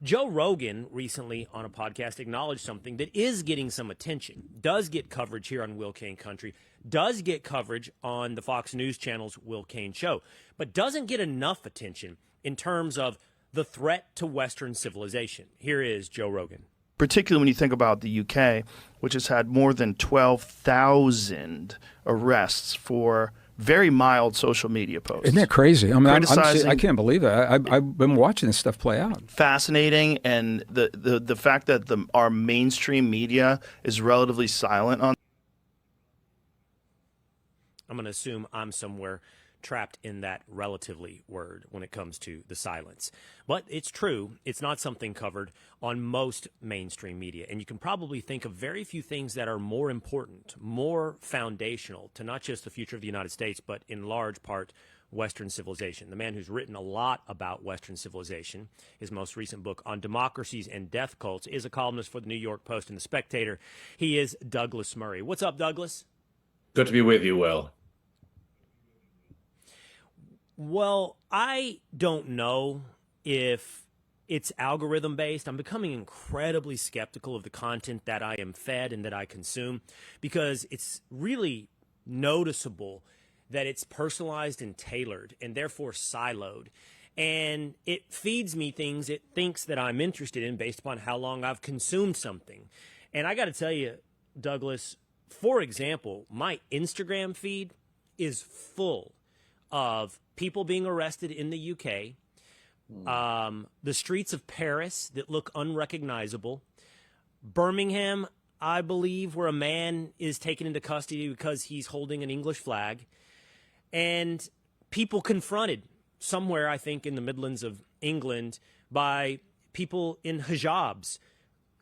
Joe Rogan recently on a podcast acknowledged something that is getting some attention, does get coverage here on Will Cain Country, does get coverage on the Fox News Channel's Will Cain Show, but doesn't get enough attention in terms of the threat to Western civilization. Here is Joe Rogan. Particularly when you think about the UK, which has had more than 12,000 arrests for very mild social media posts. Isn't that crazy? I mean, I can't believe that. I've been watching this stuff play out. Fascinating, and the fact that our mainstream media is relatively silent on. I'm going to assume I'm somewhere trapped in that relatively word when it comes to the silence. But it's true. It's not something covered on most mainstream media. And you can probably think of very few things that are more important, more foundational to not just the future of the United States, but in large part Western civilization. The man who's written a lot about Western civilization, his most recent book on democracies and death cults, is a columnist for the New York Post and the Spectator. He is Douglas Murray. What's up, Douglas? Good to be with you, Will. Well, I don't know if it's algorithm based. I'm becoming incredibly skeptical of the content that I am fed and that I consume, because it's really noticeable that it's personalized and tailored and therefore siloed. And it feeds me things it thinks that I'm interested in based upon how long I've consumed something. And I got to tell you, Douglas, for example, my Instagram feed is full of people being arrested in the UK, the streets of Paris that look unrecognizable, Birmingham, I believe, where a man is taken into custody because he's holding an English flag, and people confronted somewhere, I think, in the Midlands of England by people in hijabs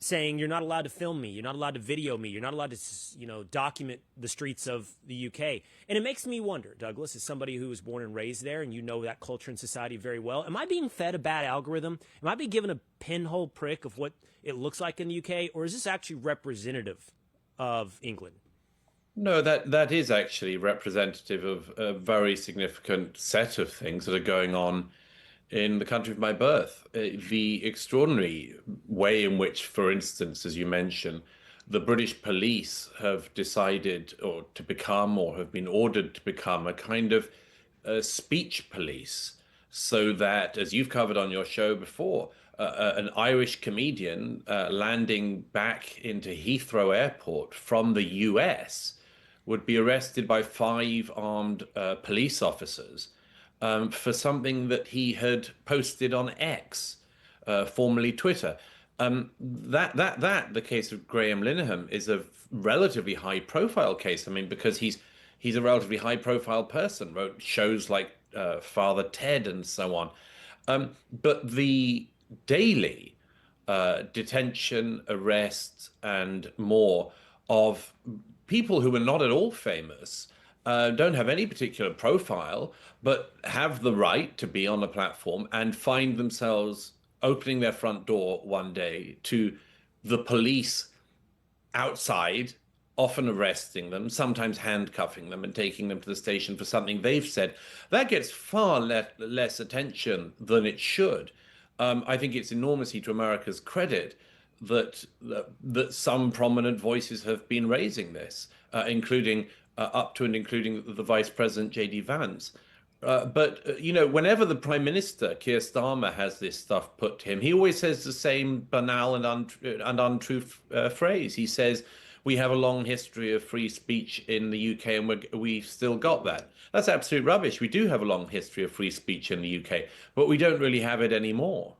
saying, you're not allowed to film me, you're not allowed to video me, you're not allowed to, document the streets of the UK. And it makes me wonder, Douglas, as somebody who was born and raised there and you know that culture and society very well, am I being fed a bad algorithm? Am I being given a pinhole prick of what it looks like in the UK, or is this actually representative of England? No, that is actually representative of a very significant set of things that are going on in the country of my birth. The extraordinary way in which, for instance, as you mentioned, the British police have decided or have been ordered to become a kind of speech police, so that, as you've covered on your show before, an Irish comedian landing back into Heathrow Airport from the US would be arrested by 5 armed police officers for something that he had posted on X, formerly Twitter. The case of Graham Linehan is a relatively high-profile case. I mean, because he's a relatively high-profile person, wrote shows like Father Ted and so on. But the daily detention, arrest, and more of people who are not at all famous, don't have any particular profile, but have the right to be on a platform and find themselves opening their front door one day to the police outside, often arresting them, sometimes handcuffing them and taking them to the station for something they've said. That gets far less attention than it should. I think it's enormously to America's credit that some prominent voices have been raising this, including up to and including the Vice President J.D. Vance. But whenever the Prime Minister, Keir Starmer, has this stuff put to him, he always says the same banal and untrue phrase. He says, we have a long history of free speech in the UK and we've still got that. That's absolute rubbish. We do have a long history of free speech in the UK, but we don't really have it anymore.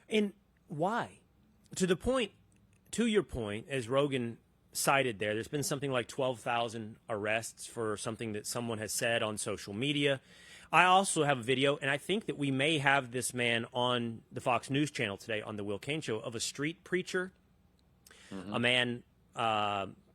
And why? To your point, as Rogan cited there's been something like 12,000 arrests for something that someone has said on social media. I also have a video, and I think that we may have this man on the Fox News channel today on the Will Cain Show, of a street preacher, a man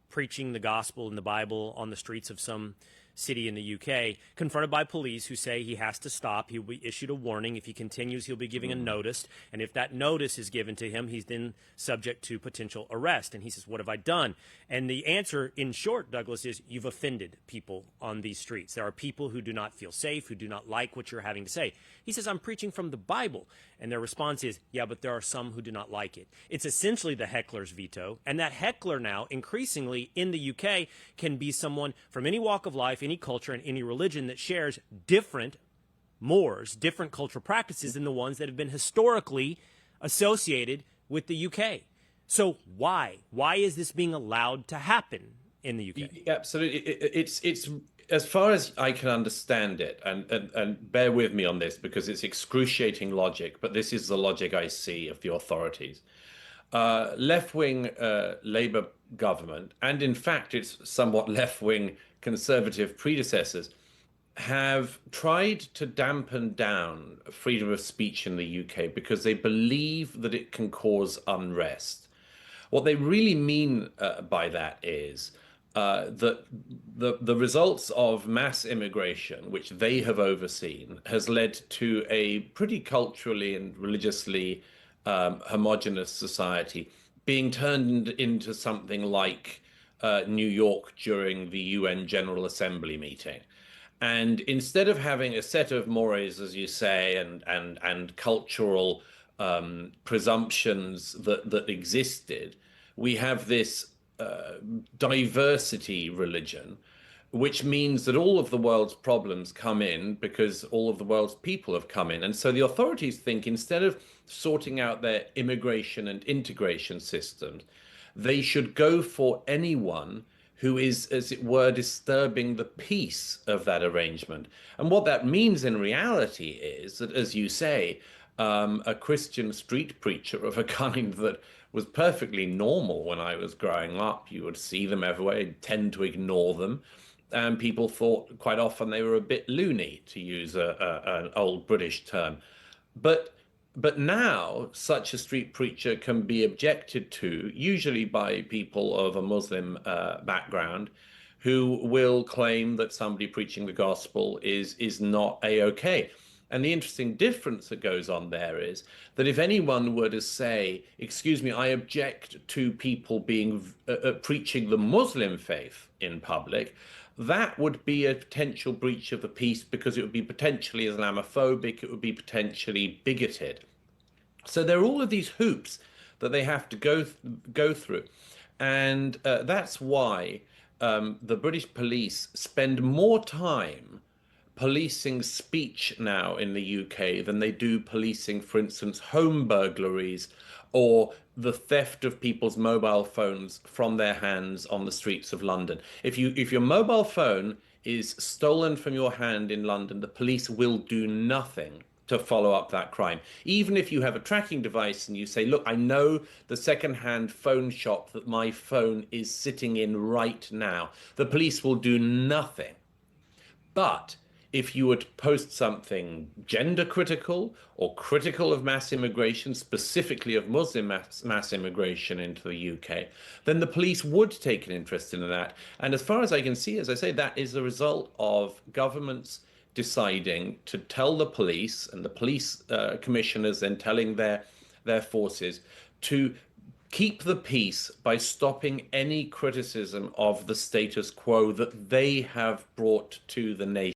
preaching the gospel and the Bible on the streets of some city in the UK, confronted by police who say he has to stop. He'll be issued a warning. If he continues, he'll be given a notice. And if that notice is given to him, he's then subject to potential arrest. And he says, what have I done? And the answer, in short, Douglas, is you've offended people on these streets. There are people who do not feel safe, who do not like what you're having to say. He says, I'm preaching from the Bible. And their response is, yeah, but there are some who do not like it. It's essentially the heckler's veto. And that heckler now, increasingly in the UK, can be someone from any walk of life, any culture, and any religion that shares different mores, different cultural practices than the ones that have been historically associated with the UK. So why? Why is this being allowed to happen in the UK? Absolutely. It's as far as I can understand it, and bear with me on this because it's excruciating logic, but this is the logic I see of the authorities. Left-wing Labour government, and in fact its somewhat left-wing Conservative predecessors, have tried to dampen down freedom of speech in the UK because they believe that it can cause unrest. What they really mean by that is that the results of mass immigration, which they have overseen, has led to a pretty culturally and religiously homogenous society being turned into something like New York during the UN General Assembly meeting. And instead of having a set of mores, as you say, and cultural presumptions that existed, we have this diversity religion, which means that all of the world's problems come in because all of the world's people have come in. And so the authorities think instead of sorting out their immigration and integration systems, they should go for anyone who is, as it were, disturbing the peace of that arrangement. And what that means in reality is that, as you say, a Christian street preacher of a kind that was perfectly normal when I was growing up, you would see them everywhere, you'd tend to ignore them. And people thought quite often they were a bit loony, to use an old British term. But now such a street preacher can be objected to, usually by people of a Muslim background, who will claim that somebody preaching the gospel is not A-OK. And the interesting difference that goes on there is that if anyone were to say, excuse me, I object to people being preaching the Muslim faith in public, that would be a potential breach of the peace because it would be potentially Islamophobic, it would be potentially bigoted. So there are all of these hoops that they have to go through. And that's why the British police spend more time policing speech now in the UK than they do policing, for instance, home burglaries or the theft of people's mobile phones from their hands on the streets of London. If your mobile phone is stolen from your hand in London, the police will do nothing to follow up that crime. Even if you have a tracking device and you say, look, I know the second-hand phone shop that my phone is sitting in right now, the police will do nothing. But if you would post something gender critical or critical of mass immigration, specifically of Muslim mass immigration into the UK, then the police would take an interest in that. And as far as I can see, as I say, that is the result of governments deciding to tell the police, and the police commissioners then telling their forces to keep the peace by stopping any criticism of the status quo that they have brought to the nation.